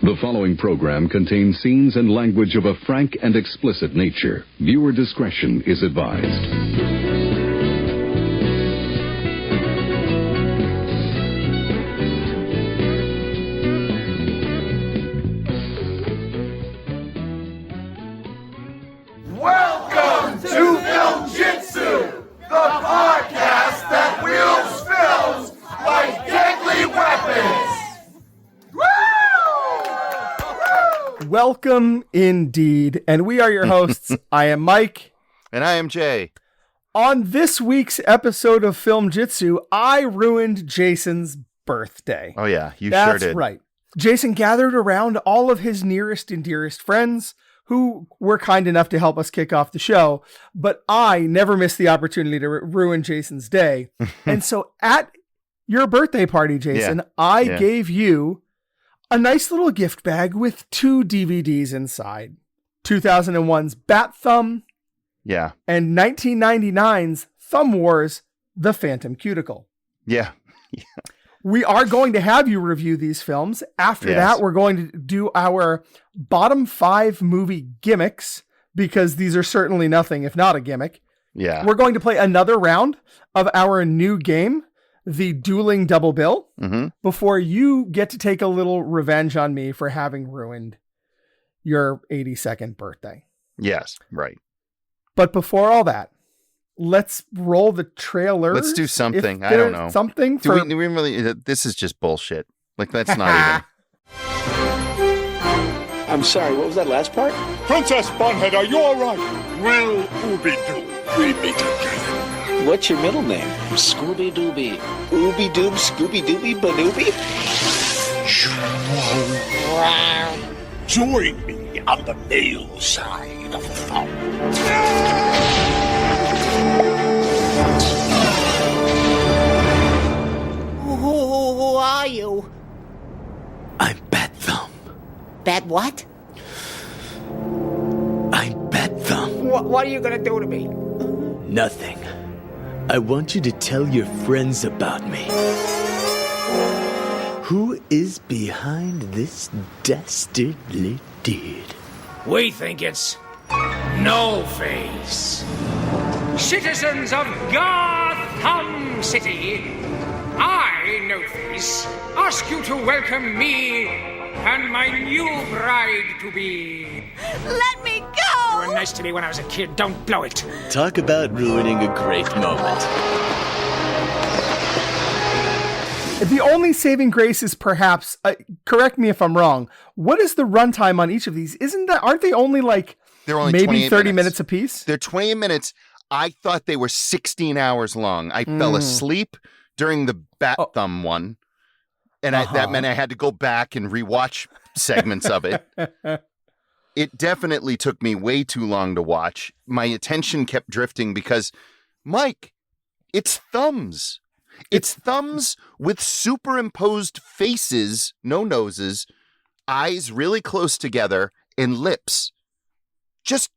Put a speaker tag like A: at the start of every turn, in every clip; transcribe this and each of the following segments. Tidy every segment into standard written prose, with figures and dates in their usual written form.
A: The following program contains scenes and language of a frank and explicit nature. Viewer discretion is advised.
B: Welcome to Filmjitsu, the podcast that wields films like deadly weapons.
C: Welcome indeed, and we are your hosts. I am Mike.
D: And I am Jay.
C: On this week's episode of Filmjitsu, I ruined Jason's birthday.
D: Oh yeah, you
C: That's
D: sure did.
C: right. Jason gathered around all of his nearest and dearest friends who were kind enough to help us kick off the show, but I never missed the opportunity to ruin Jason's day. And so at your birthday party, Jason, I gave you a nice little gift bag with 2 DVDs inside. 2001's Bat Thumb.
D: Yeah.
C: And 1999's Thumb Wars, The Phantom Cuticle.
D: Yeah.
C: We are going to have you review these films. After that, we're going to do our Bottom 5 Movie Gimmicks, because these are certainly nothing if not a gimmick.
D: Yeah.
C: We're going to play another round of our new game, the Dueling Double Bill, before you get to take a little revenge on me for having ruined your 82nd birthday.
D: Yes, right.
C: But before all that, let's roll the trailer.
D: Let's do something. I don't know.
C: Something.
D: Do we really? This is just bullshit. Like, that's not even.
E: I'm sorry, what was that last part?
F: Princess Bunhead, are you all right? Well, Ooby-Doo, we meet again.
E: What's your middle name? Scooby-Dooby. Ooby-Doob, Scooby-Dooby, Banooby?
F: Join me on the male side of the thumb.
G: Who are you?
E: I'm Bat Thumb.
G: Bat what?
E: I'm Bat Thumb.
G: What are you gonna do to me?
E: Nothing. I want you to tell your friends about me. Who is behind this dastardly deed?
H: We think it's No Face. Citizens of Gotham City, I, No Face, ask you to welcome me and my new bride-to-be.
G: Let me go!
H: You were nice to me when I was a kid. Don't blow it.
E: Talk about ruining a great moment.
C: The only saving grace is perhaps, correct me if I'm wrong, what is the runtime on each of these? Aren't they only
D: They're only
C: maybe 30 minutes apiece?
D: They're 20 minutes. I thought they were 16 hours long. I fell asleep during the Bat Thumb one. And that meant I had to go back and rewatch segments of it. It definitely took me way too long to watch. My attention kept drifting because, Mike, it's thumbs. It's thumbs with superimposed faces, no noses, eyes really close together, and lips. Just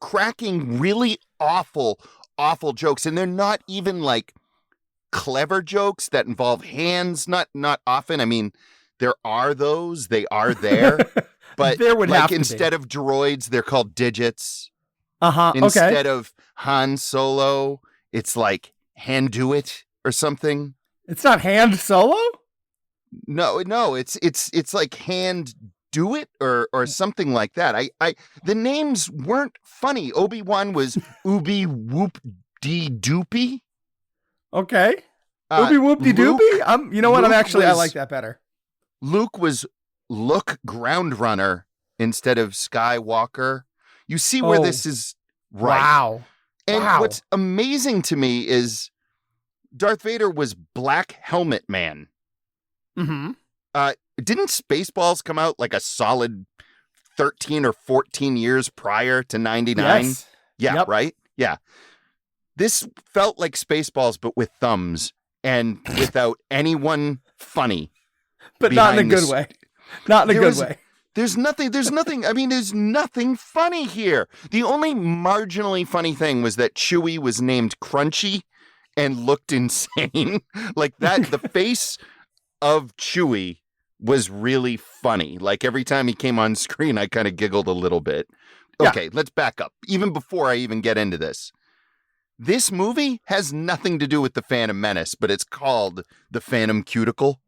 D: cracking really awful, awful jokes. And they're not even clever jokes that involve hands. Not often. I mean, there are those. They are there. But
C: there would have to
D: instead of droids, they're called digits.
C: Okay.
D: Instead of Han Solo, it's like hand do it or something.
C: It's not Hand Solo?
D: No, it's like hand do it or something like that. The names weren't funny. Obi-Wan was Ooby Whoop Dee Doopy.
C: Okay. Ooby Whoop Dee Doopy? You know what? I like that better.
D: Luke was Look Groundrunner instead of Skywalker. You see where this is right.
C: Wow.
D: And what's amazing to me is Darth Vader was Black Helmet Man.
C: Mm-hmm.
D: Didn't Spaceballs come out like a solid 13 or 14 years prior to 99?
C: Yes.
D: Yeah,
C: Yep.
D: Right? Yeah. This felt like Spaceballs, but with thumbs and without anyone funny.
C: But not in a good way. Not in a good way.
D: There's nothing, I mean, there's nothing funny here. The only marginally funny thing was that Chewie was named Crunchy and looked insane. Like that, the face of Chewie was really funny. Like every time he came on screen, I kind of giggled a little bit. Okay, let's back up. Even before I even get into this. This movie has nothing to do with the Phantom Menace, but it's called The Phantom Cuticle.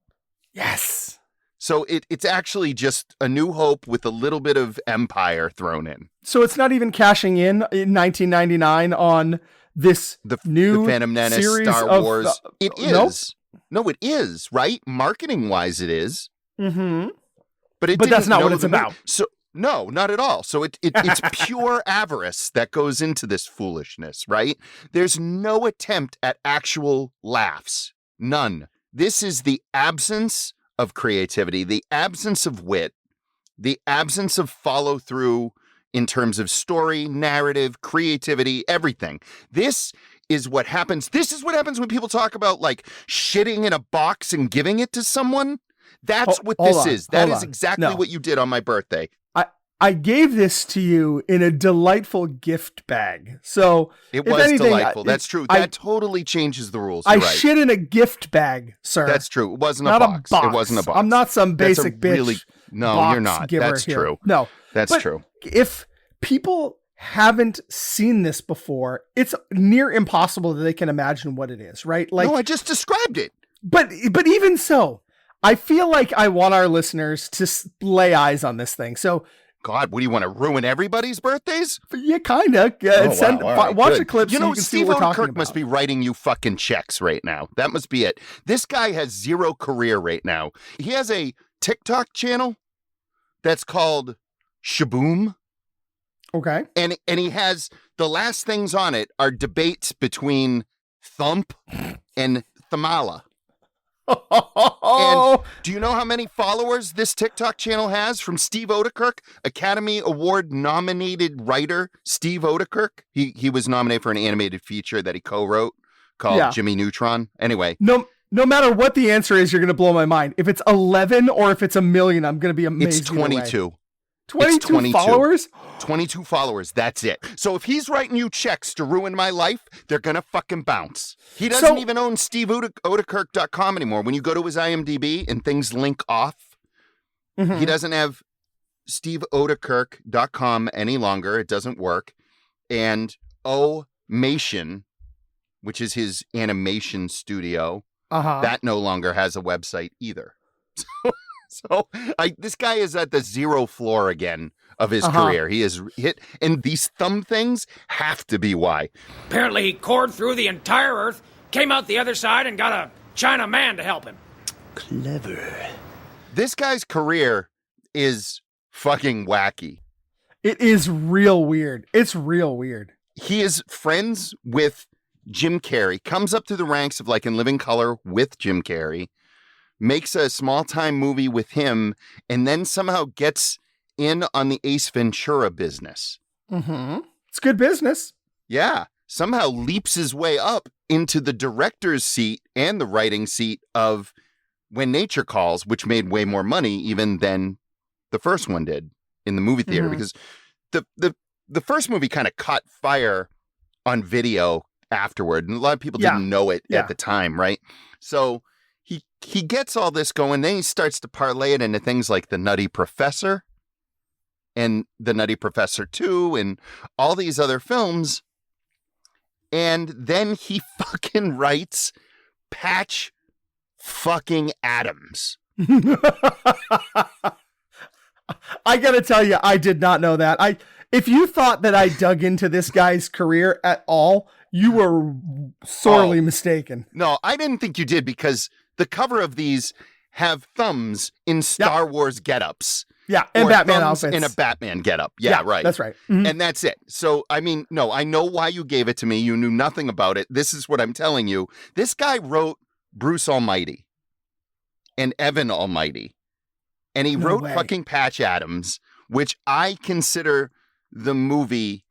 C: Yes.
D: So it's actually just A New Hope with a little bit of Empire thrown in.
C: So it's not even cashing in 1999 on this new
D: the Phantom Menace,
C: series
D: Star Wars. It is.
C: Nope.
D: No, it is, right? Marketing-wise, it is.
C: Mm-hmm.
D: But
C: that's not what it's about.
D: So no, not at all. So it's pure avarice that goes into this foolishness, right? There's no attempt at actual laughs. None. This is the absence of creativity, the absence of wit, the absence of follow through in terms of story, narrative, creativity, everything. This is what happens. This is what happens when people talk about like shitting in a box and giving it to someone. That's what this is. That is exactly what you did on my birthday.
C: I gave this to you in a delightful gift bag. So
D: it was delightful. That's true. That totally changes the rules.
C: I shit in a gift bag, sir.
D: That's true. It wasn't
C: not
D: a box.
C: box.
D: It wasn't a box.
C: I'm not some basic bitch.
D: No, you're not. That's
C: here.
D: true.
C: No,
D: that's true.
C: If people haven't seen this before, it's near impossible that they can imagine what it is, right? Like,
D: no, I just described it.
C: But even so, I feel like I want our listeners to lay eyes on this thing. So,
D: God, what do you want to ruin everybody's birthdays?
C: Yeah, kind of. Watch the clip.
D: You
C: so
D: know,
C: you can
D: Steve
C: see what we're talking
D: Odekirk must be writing you fucking checks right now. That must be it. This guy has zero career right now. He has a TikTok channel that's called Shaboom.
C: Okay.
D: And he has the last things on it are debates between Thump and Thamala. And do you know how many followers this TikTok channel has from Steve Odekirk, Academy Award nominated writer Steve Odekirk? He was nominated for an animated feature that he co-wrote called Jimmy Neutron. Anyway.
C: No matter what the answer is, you're going to blow my mind. If it's 11 or if it's 1 million, I'm going to be amazed.
D: It's 22.
C: 22 followers?
D: 22 followers. That's it. So if he's writing you checks to ruin my life, they're going to fucking bounce. He doesn't even own steveodekirk.com anymore. When you go to his IMDb and things link off, he doesn't have steveodekirk.com any longer. It doesn't work. And Omation, which is his animation studio, that no longer has a website either. So this guy is at the zero floor again of his career. He is hit, and these thumb things have to be why.
H: Apparently he cored through the entire earth, came out the other side, and got a China man to help him.
E: Clever.
D: This guy's career is fucking wacky.
C: It is real weird. It's real weird.
D: He is friends with Jim Carrey, comes up through the ranks of like In Living Color with Jim Carrey, makes a small-time movie with him, and then somehow gets in on the Ace Ventura business.
C: It's good business.
D: Yeah. Somehow leaps his way up into the director's seat and the writing seat of When Nature Calls, which made way more money even than the first one did in the movie theater, because the first movie kind of caught fire on video afterward, and a lot of people didn't know it at the time, right? So he gets all this going, then he starts to parlay it into things like The Nutty Professor and The Nutty Professor 2 and all these other films. And then he fucking writes Patch fucking Adams.
C: I gotta tell you, I did not know that. If you thought that I dug into this guy's career at all, you were sorely mistaken.
D: No, I didn't think you did, because the cover of these have thumbs in Star Wars getups.
C: Yeah, and Batman outfits.
D: In a Batman getup. Yeah, right.
C: That's right.
D: And that's it. So, I mean, no, I know why you gave it to me. You knew nothing about it. This is what I'm telling you. This guy wrote Bruce Almighty and Evan Almighty. And he wrote fucking Patch Adams, which I consider the movie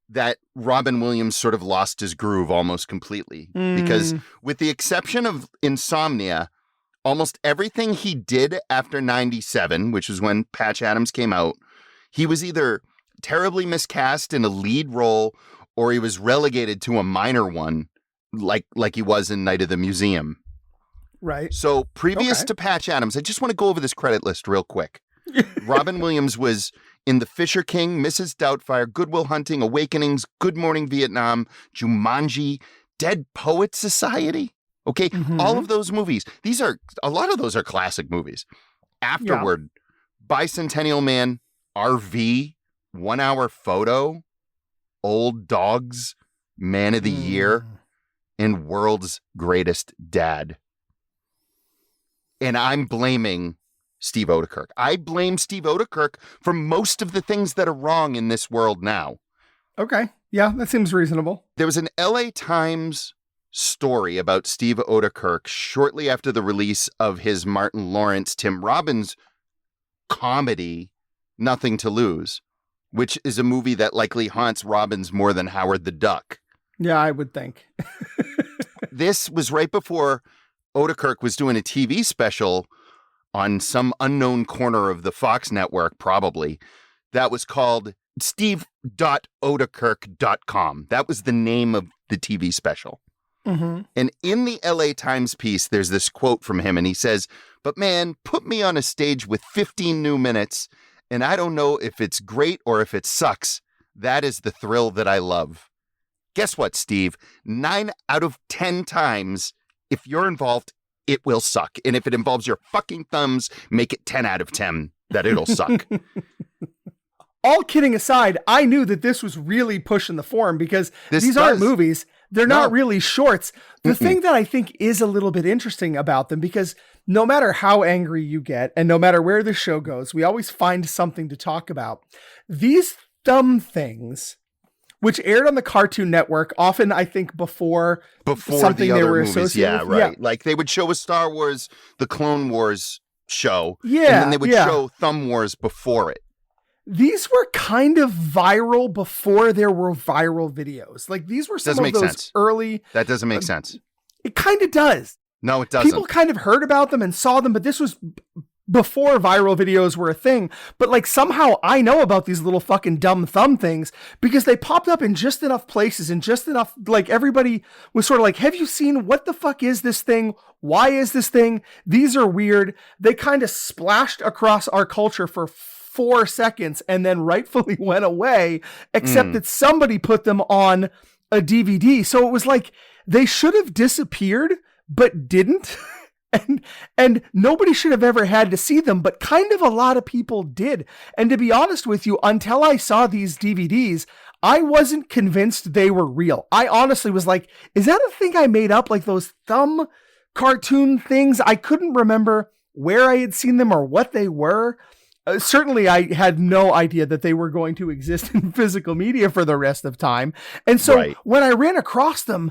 D: that Robin Williams sort of lost his groove almost completely. Because with the exception of Insomnia, almost everything he did after 97, which was when Patch Adams came out, he was either terribly miscast in a lead role or he was relegated to a minor one, like he was in Night of the Museum.
C: Right.
D: So previous to Patch Adams, I just want to go over this credit list real quick. Robin Williams was in The Fisher King, Mrs. Doubtfire, Good Will Hunting, Awakenings, Good Morning Vietnam, Jumanji, Dead Poets Society. Okay, all of those movies. A lot of those are classic movies. Afterward, Bicentennial Man, RV, 1 Hour Photo, Old Dogs, Man of the Year, and World's Greatest Dad. And I'm blaming Steve Odekirk. I blame Steve Odekirk for most of the things that are wrong in this world now.
C: Okay. Yeah, that seems reasonable.
D: There was an LA Times story about Steve Odekirk shortly after the release of his Martin Lawrence, Tim Robbins comedy, Nothing to Lose, which is a movie that likely haunts Robbins more than Howard the Duck.
C: Yeah, I would think.
D: This was right before Odekirk was doing a TV special on some unknown corner of the Fox network, probably, that was called steve.odekirk.com. That was the name of the TV special. And in the LA Times piece, there's this quote from him, and he says, "But man, put me on a stage with 15 new minutes, and I don't know if it's great or if it sucks. That is the thrill that I love." Guess what, Steve? 9 out of 10 times, if you're involved, it will suck. And if it involves your fucking thumbs, make it 10 out of 10 that it'll suck.
C: All kidding aside, I knew that this was really pushing the form because these aren't movies. They're not really shorts. The thing that I think is a little bit interesting about them, because no matter how angry you get and no matter where the show goes, we always find something to talk about. These thumb things, which aired on the Cartoon Network, often I think before something
D: the
C: they
D: other
C: were
D: movies.
C: associated with.
D: Yeah, right. Like they would show a Star Wars, the Clone Wars show.
C: Yeah.
D: And then they would show Thumb Wars before it.
C: These were kind of viral before there were viral videos. Like these were some of those early.
D: That doesn't make sense.
C: It kind of does.
D: No, it doesn't.
C: People kind of heard about them and saw them, but this was before viral videos were a thing. But like somehow I know about these little fucking dumb thumb things because they popped up in just enough places and just enough, like everybody was sort of like, have you seen, what the fuck is this thing? Why is this thing? These are weird. They kind of splashed across our culture for 4 seconds and then rightfully went away, except that somebody put them on a DVD. So it was like they should have disappeared, but didn't. And nobody should have ever had to see them, but kind of a lot of people did. And to be honest with you, until I saw these DVDs, I wasn't convinced they were real. I honestly was like, is that a thing I made up? Like those thumb cartoon things? I couldn't remember where I had seen them or what they were. Certainly, I had no idea that they were going to exist in physical media for the rest of time. And so when I ran across them,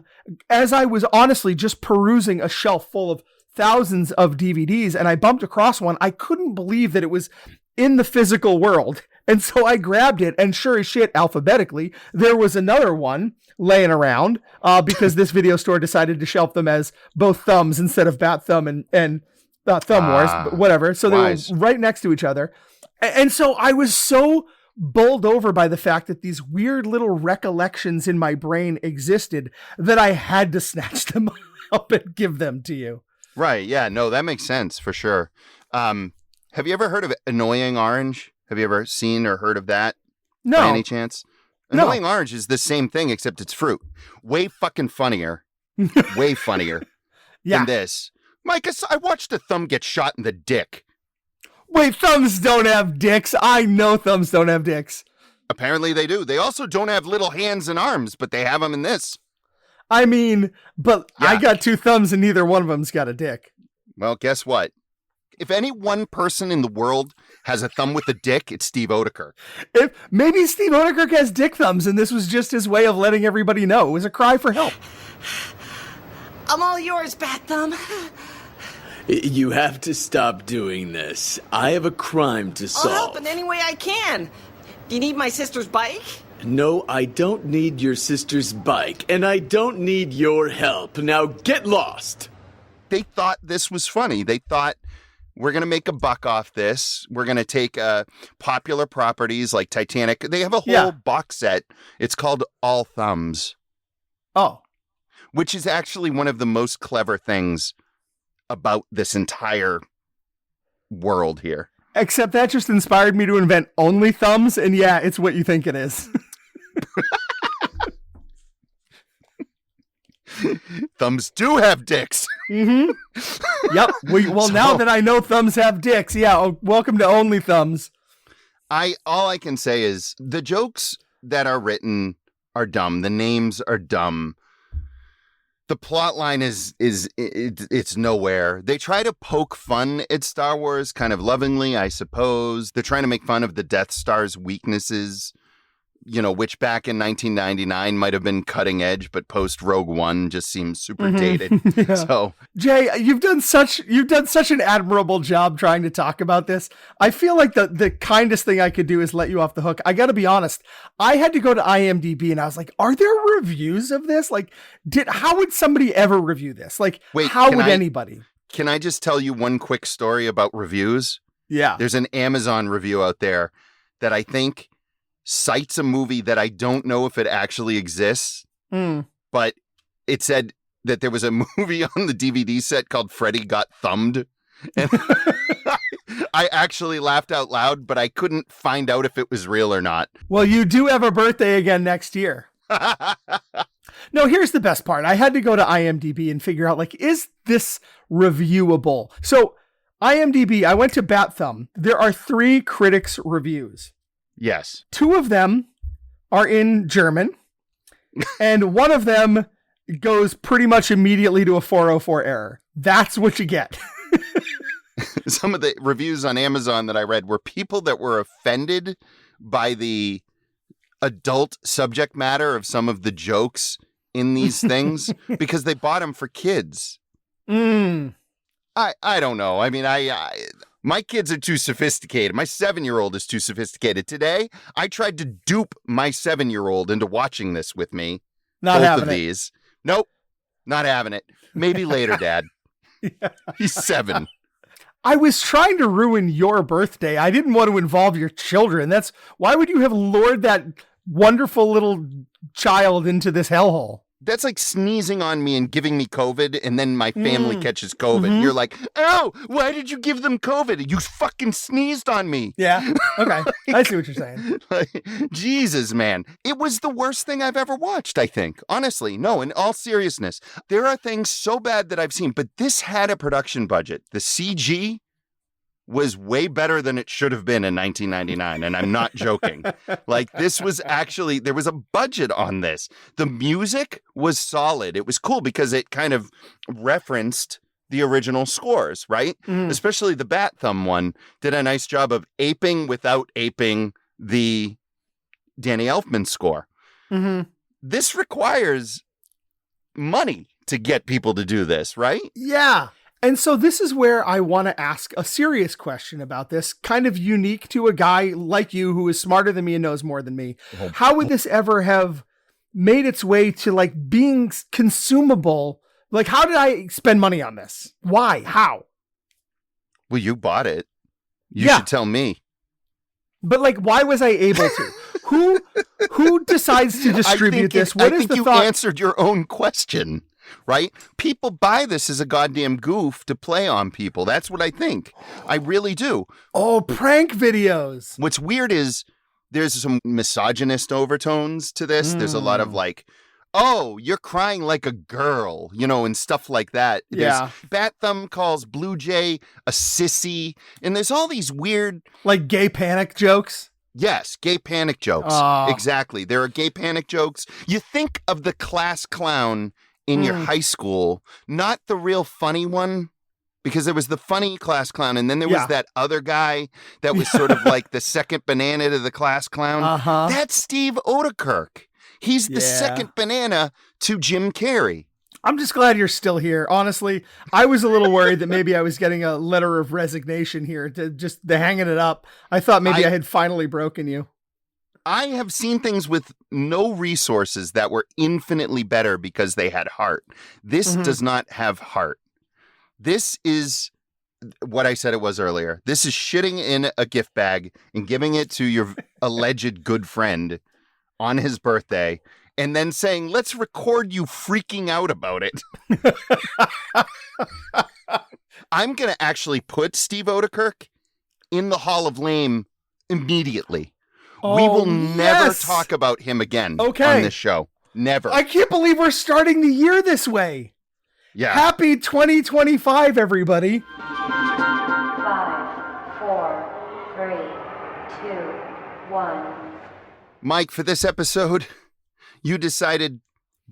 C: as I was honestly just perusing a shelf full of thousands of DVDs, and I bumped across one, I couldn't believe that it was in the physical world. And so I grabbed it, and sure as shit, alphabetically, there was another one laying around because this video store decided to shelf them as both thumbs instead of Bat Thumb and Thumb Wars, but whatever. So they were right next to each other. And so I was so bowled over by the fact that these weird little recollections in my brain existed that I had to snatch them up and give them to you.
D: Right. Yeah. No, that makes sense for sure. Have you ever heard of Annoying Orange? Have you ever seen or heard of that?
C: No.
D: By any chance? Annoying Orange is the same thing, except it's fruit. Way fucking funnier. Way funnier than this. Mike, I watched a thumb get shot in the dick.
C: Wait, thumbs don't have dicks. I know thumbs don't have dicks.
D: Apparently they do. They also don't have little hands and arms, but they have them in this.
C: I mean, but I got 2 thumbs and neither one of them's got a dick.
D: Well, guess what? If any one person in the world has a thumb with a dick, it's Steve Odekirk.
C: If maybe Steve Odekirk has dick thumbs and this was just his way of letting everybody know. It was a cry for help.
G: I'm all yours, Bat Thumb.
I: You have to stop doing this. I have a crime to solve.
G: I'll help in any way I can. Do you need my sister's bike?
I: No, I don't need your sister's bike, and I don't need your help. Now get lost.
D: They thought this was funny. They thought, we're going to make a buck off this. We're going to take popular properties like Titanic. They have a whole box set. It's called All Thumbs.
C: Oh.
D: Which is actually one of the most clever things about this entire world here.
C: Except that just inspired me to invent only thumbs, and yeah, it's what you think it is.
D: Thumbs do have dicks.
C: Mm-hmm. Yep. Now that I know thumbs have dicks, welcome to only thumbs.
D: All I can say is the jokes that are written are dumb. The names are dumb. The plot line it's nowhere. They try to poke fun at Star Wars kind of lovingly, I suppose. They're trying to make fun of the Death Star's weaknesses, which back in 1999 might have been cutting edge, but post Rogue One just seems super dated.
C: Yeah.
D: So,
C: Jay, you've done such an admirable job trying to talk about this. I feel like the kindest thing I could do is let you off the hook. I got to be honest. I had to go to IMDb and I was like, are there reviews of this? Like, how would somebody ever review this? Like, how would anybody?
D: Can I just tell you one quick story about reviews?
C: Yeah.
D: There's an Amazon review out there that I think cites a movie that I don't know if it actually exists, but it said that there was a movie on the DVD set called Freddy Got Thumbed. And I actually laughed out loud, but I couldn't find out if it was real or not.
C: Well, you do have a birthday again next year. No, here's the best part. I had to go to IMDb and figure out, like, is this reviewable? So IMDb, I went to Bat Thumb. There are 3 critics' reviews.
D: Yes.
C: 2 of them are in German, and one of them goes pretty much immediately to a 404 error. That's what you get.
D: Some of the reviews on Amazon that I read were people that were offended by the adult subject matter of some of the jokes in these things because they bought them for kids. I don't know. I mean, my kids are too sophisticated. My 7-year-old is too sophisticated. Today, I tried to dupe my 7-year-old into watching this with me.
C: Not having
D: both of these. Nope. Not having it. Maybe later, Dad.
C: Yeah.
D: He's 7.
C: I was trying to ruin your birthday. I didn't want to involve your children. Why would you have lured that wonderful little child into this hellhole?
D: That's like sneezing on me and giving me COVID, and then my family catches COVID. Mm-hmm. You're like, oh, why did you give them COVID? You fucking sneezed on me.
C: Yeah. Okay. I see what you're saying.
D: Jesus, man. It was the worst thing I've ever watched, I think. Honestly. No, in all seriousness. There are things so bad that I've seen, but this had a production budget. The CG was way better than it should have been in 1999, and I'm not joking. Like, this was actually, there was a budget on this. The music was solid. It was cool because it kind of referenced the original scores, right? Especially the Bat Thumb one did a nice job of aping without aping the Danny Elfman score. This requires money to get people to do this, right?
C: Yeah. And so this is where I want to ask a serious question about this, kind of unique to a guy like you who is smarter than me and knows more than me. How would this ever have made its way to like being consumable? Like, how did I spend money on this? Why? How?
D: Well, you bought it. You should tell me.
C: But like, why was I able to? Who decides to distribute this? What is the thought?
D: I think you answered your own question. Right? People buy this as a goddamn goof to play on people. That's what I think. I really do.
C: Oh, prank videos.
D: What's weird is there's some misogynist overtones to this. There's a lot of like, oh, you're crying like a girl, and stuff like that.
C: Yeah.
D: Bat Thumb calls Blue Jay a sissy. And there's all these weird...
C: like gay panic jokes?
D: Yes, gay panic jokes. Exactly. There are gay panic jokes. You think of the class clown in your high school, not the real funny one, because there was the funny class clown, and then there was that other guy that was sort of like the second banana to the class clown. That's Steve Odekirk. He's the second banana to Jim Carrey.
C: I'm just glad you're still here. Honestly, I was a little worried that maybe I was getting a letter of resignation here to just hanging it up. I thought maybe I had finally broken you.
D: I have seen things with no resources that were infinitely better because they had heart. This does not have heart. This is what I said it was earlier. This is shitting in a gift bag and giving it to your alleged good friend on his birthday and then saying, let's record you freaking out about it. I'm going to actually put Steve Odekirk in the Hall of Lame immediately. We will never talk about him again on this show. Never.
C: I can't believe we're starting the year this way.
D: Yeah.
C: Happy 2025, everybody.
J: 5, 4, 3, 2, 1.
D: Mike, for this episode, you decided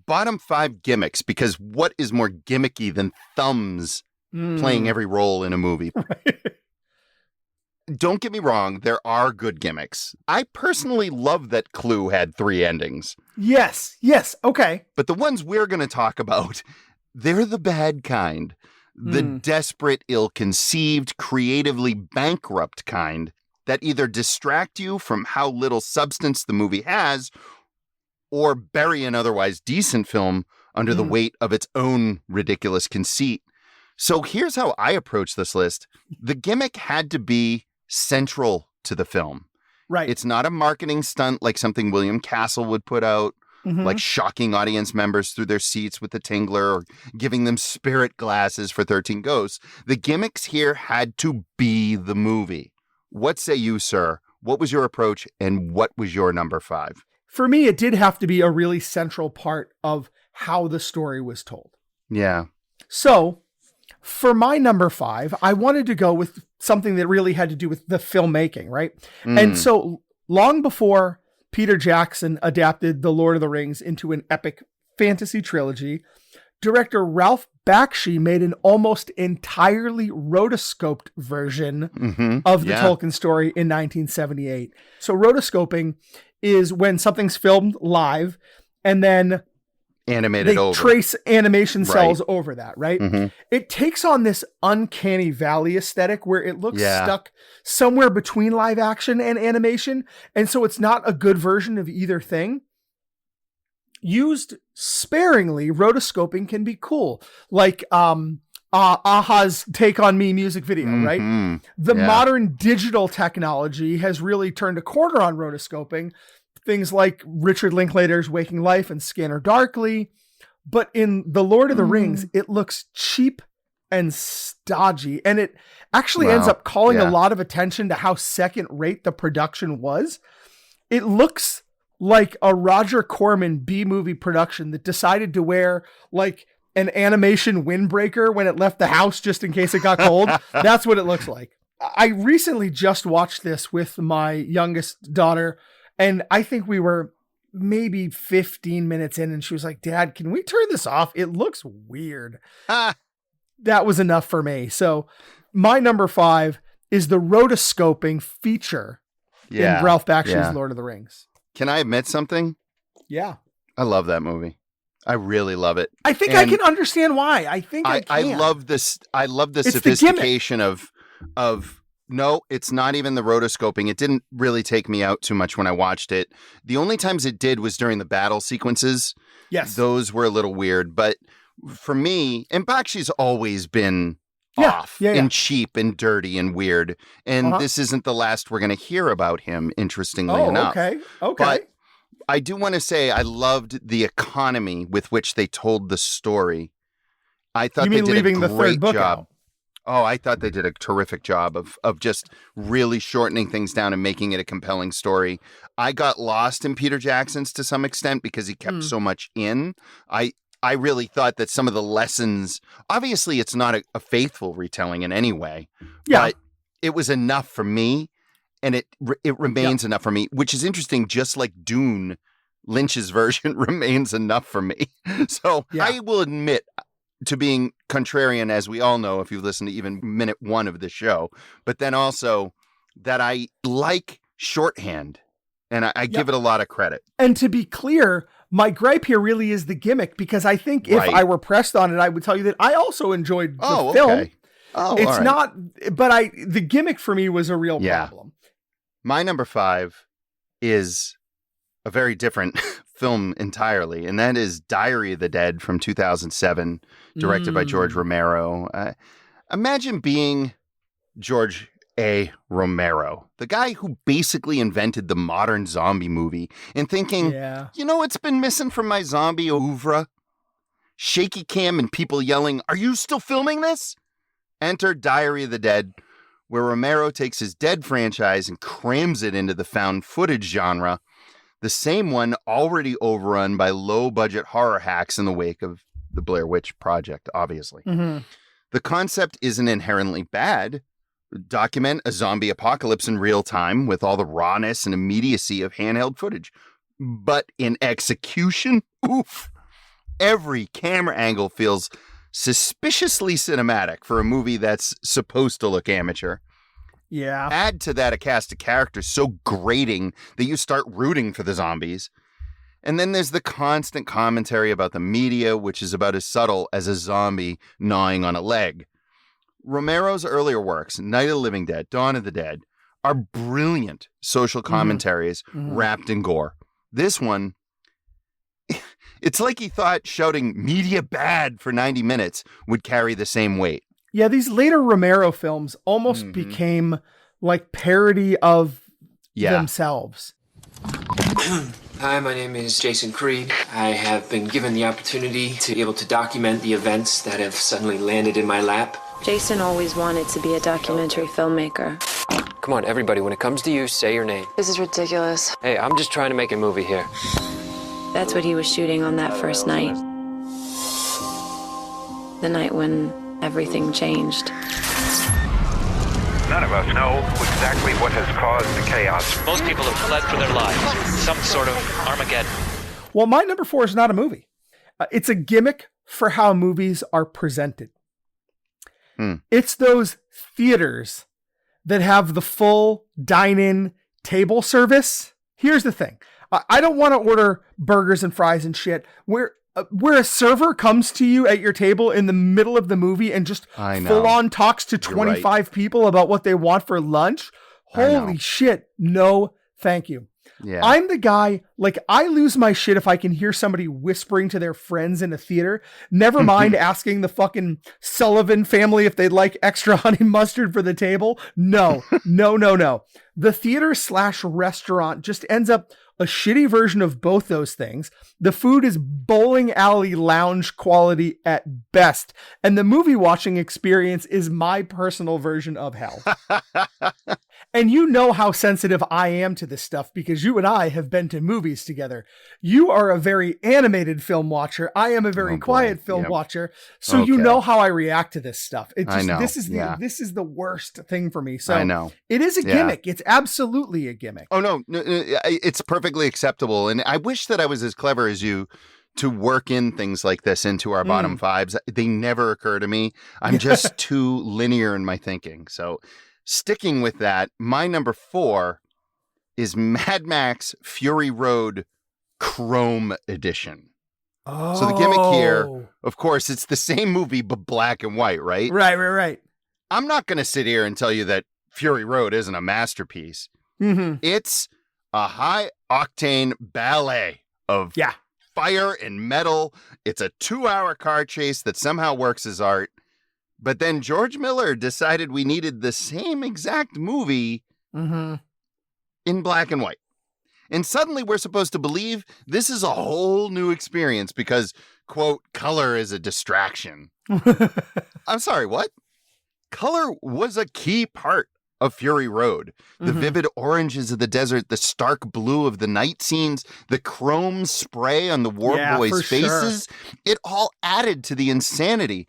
D: Bottom Five Gimmicks, because what is more gimmicky than thumbs playing every role in a movie?
C: Right.
D: Don't get me wrong, there are good gimmicks. I personally love that Clue had 3 endings.
C: Yes, okay.
D: But the ones we're going to talk about, they're the bad kind. The desperate, ill-conceived, creatively bankrupt kind that either distract you from how little substance the movie has or bury an otherwise decent film under the weight of its own ridiculous conceit. So here's how I approach this list. The gimmick had to be central to the film.
C: Right.
D: It's not a marketing stunt like something William Castle would put out, like shocking audience members through their seats with the tingler or giving them spirit glasses for 13 Ghosts. The gimmicks here had to be the movie. What say you, sir? What was your approach and what was your number 5?
C: For me, it did have to be a really central part of how the story was told.
D: Yeah.
C: So for my number 5, I wanted to go with something that really had to do with the filmmaking, right? And so long before Peter Jackson adapted The Lord of the Rings into an epic fantasy trilogy, director Ralph Bakshi made an almost entirely rotoscoped version of the Tolkien story in 1978. So rotoscoping is when something's filmed live and then
D: animated over.
C: Trace animation cells over that, right? It takes on this uncanny valley aesthetic where it looks stuck somewhere between live action and animation. And so it's not a good version of either thing. Used sparingly, rotoscoping can be cool. Like Aha's Take On Me music video, right? The modern digital technology has really turned a corner on rotoscoping. Things like Richard Linklater's Waking Life and Scanner Darkly. But in The Lord of the Rings, it looks cheap and stodgy. And it actually ends up calling a lot of attention to how second rate the production was. It looks like a Roger Corman B-movie production that decided to wear like an animation windbreaker when it left the house just in case it got cold. That's what it looks like. I recently just watched this with my youngest daughter, and I think we were maybe 15 minutes in, and she was like, "Dad, can we turn this off? It looks weird." That was enough for me. So my number 5 is the rotoscoping feature in Ralph Bakshi's Lord of the Rings.
D: Can I admit something?
C: Yeah.
D: I love that movie. I really love it.
C: I think I can understand why. I think I can.
D: I love this. I love the sophistication of no, it's not even the rotoscoping. It didn't really take me out too much when I watched it. The only times it did was during the battle sequences.
C: Yes.
D: Those were a little weird. But for me, and Bakshi's always been off and cheap and dirty and weird. And this isn't the last we're going to hear about him, interestingly enough.
C: Okay.
D: But I do want to say I loved the economy with which they told the story. I thought they did a great job.
C: Out?
D: Oh, I thought they did a terrific job of just really shortening things down and making it a compelling story. I got lost in Peter Jackson's to some extent because he kept so much in. I really thought that some of the lessons, obviously it's not a faithful retelling in any way, but it was enough for me, and it remains enough for me, which is interesting, just like Dune, Lynch's version remains enough for me. So I will admit to being contrarian, as we all know, if you've listened to even minute 1 of the show, but then also that I like shorthand, and I give it a lot of credit.
C: And to be clear, my gripe here really is the gimmick, because I think if I were pressed on it, I would tell you that I also enjoyed the film.
D: Okay. Oh,
C: it's not, but the gimmick for me was a real problem.
D: My number 5 is a very different film entirely, and that is Diary of the Dead from 2007, directed by George Romero. Imagine being George A. Romero, the guy who basically invented the modern zombie movie, and thinking, you know what's been missing from my zombie oeuvre? Shaky cam and people yelling, "Are you still filming this?" Enter Diary of the Dead, where Romero takes his Dead franchise and crams it into the found footage genre, the same one already overrun by low-budget horror hacks in the wake of the Blair Witch Project, obviously.
C: Mm-hmm.
D: The concept isn't inherently bad. Document a zombie apocalypse in real time with all the rawness and immediacy of handheld footage. But in execution, oof, every camera angle feels suspiciously cinematic for a movie that's supposed to look amateur.
C: Yeah.
D: Add to that a cast of characters so grating that you start rooting for the zombies. And then there's the constant commentary about the media, which is about as subtle as a zombie gnawing on a leg. Romero's earlier works, Night of the Living Dead, Dawn of the Dead, are brilliant social commentaries wrapped in gore. This one, it's like he thought shouting media bad for 90 minutes would carry the same weight.
C: Yeah, these later Romero films almost became like parody of themselves.
K: Hi, my name is Jason Creed. I have been given the opportunity to be able to document the events that have suddenly landed in my lap.
J: Jason always wanted to be a documentary filmmaker.
K: Come on, everybody, when it comes to you, say your name.
J: This is ridiculous.
K: Hey, I'm just trying to make a movie here.
J: That's what he was shooting on that first night. The night when everything changed.
L: None of us know exactly what has caused the chaos.
M: Most people have fled for their lives. Some sort of Armageddon.
C: Well, my number 4 is not a movie. It's a gimmick for how movies are presented. It's those theaters that have the full dine-in table service. Here's the thing. I don't want to order burgers and fries and shit where a server comes to you at your table in the middle of the movie and just full on talks to 25 people about what they want for lunch. Holy shit. No, thank you.
D: Yeah.
C: I'm the guy, like, I lose my shit if I can hear somebody whispering to their friends in a theater. Never mind asking the fucking Sullivan family if they'd like extra honey mustard for the table. No. The theater / restaurant just ends up a shitty version of both those things. The food is bowling alley lounge quality at best. And the movie watching experience is my personal version of hell. And you know how sensitive I am to this stuff because you and I have been to movies together. You are a very animated film watcher. I am a very quiet film watcher. So you know how I react to this stuff. It just,
D: I know.
C: This is the worst thing for me. So
D: I know.
C: It is a gimmick. It's absolutely a gimmick.
D: Oh, no, it's perfectly acceptable. And I wish that I was as clever as you to work in things like this into our bottom fives. They never occur to me. I'm just too linear in my thinking. So sticking with that, my number 4 is Mad Max Fury Road Chrome Edition.
C: Oh.
D: So the gimmick here, of course, it's the same movie, but black and white, right?
C: Right.
D: I'm not going to sit here and tell you that Fury Road isn't a masterpiece. It's a high-octane ballet of fire and metal. It's a 2-hour car chase that somehow works as art. But then George Miller decided we needed the same exact movie in black and white. And suddenly we're supposed to believe this is a whole new experience because, quote, color is a distraction. I'm sorry, what? Color was a key part of Fury Road. The vivid oranges of the desert, the stark blue of the night scenes, the chrome spray on the war boys' faces, it all added to the insanity.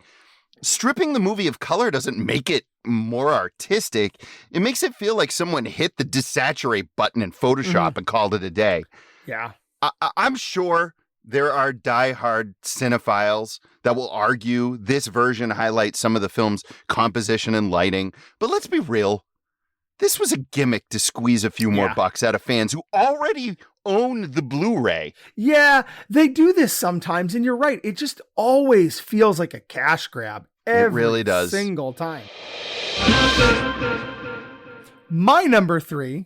D: Stripping the movie of color doesn't make it more artistic. It makes it feel like someone hit the desaturate button in Photoshop and called it a day.
C: Yeah.
D: I'm sure there are diehard cinephiles that will argue this version highlights some of the film's composition and lighting. But let's be real. This was a gimmick to squeeze a few more bucks out of fans who already own the Blu-ray.
C: Yeah, they do this sometimes, and you're right. It just always feels like a cash grab. Every
D: it really does.
C: Single time. My number 3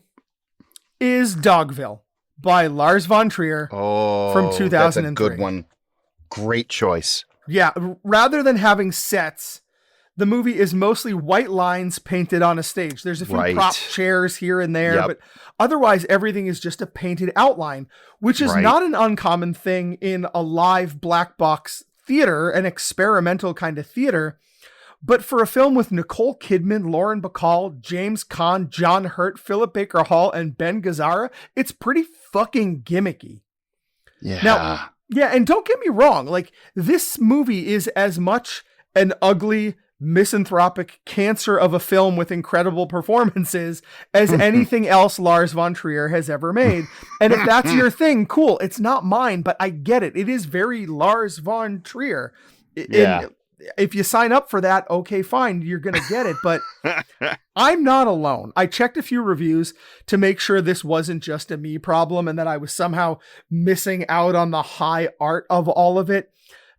C: is Dogville by Lars von Trier from 2003.
D: That's a good one. Great choice.
C: Yeah, rather than having sets, the movie is mostly white lines painted on a stage. There's a few prop chairs here and there, but otherwise everything is just a painted outline, which is not an uncommon thing in a live black box theater, an experimental kind of theater. But for a film with Nicole Kidman, Lauren Bacall, James Caan, John Hurt, Philip Baker Hall, and Ben Gazzara, it's pretty fucking gimmicky.
D: Yeah.
C: Now, yeah, and don't get me wrong, like, this movie is as much an ugly, misanthropic cancer of a film with incredible performances as anything else Lars von Trier has ever made. And if that's your thing, cool. It's not mine, but I get it. It is very Lars von Trier.
D: Yeah.
C: If you sign up for that, okay, fine, you're going to get it. But I'm not alone. I checked a few reviews to make sure this wasn't just a me problem and that I was somehow missing out on the high art of all of it.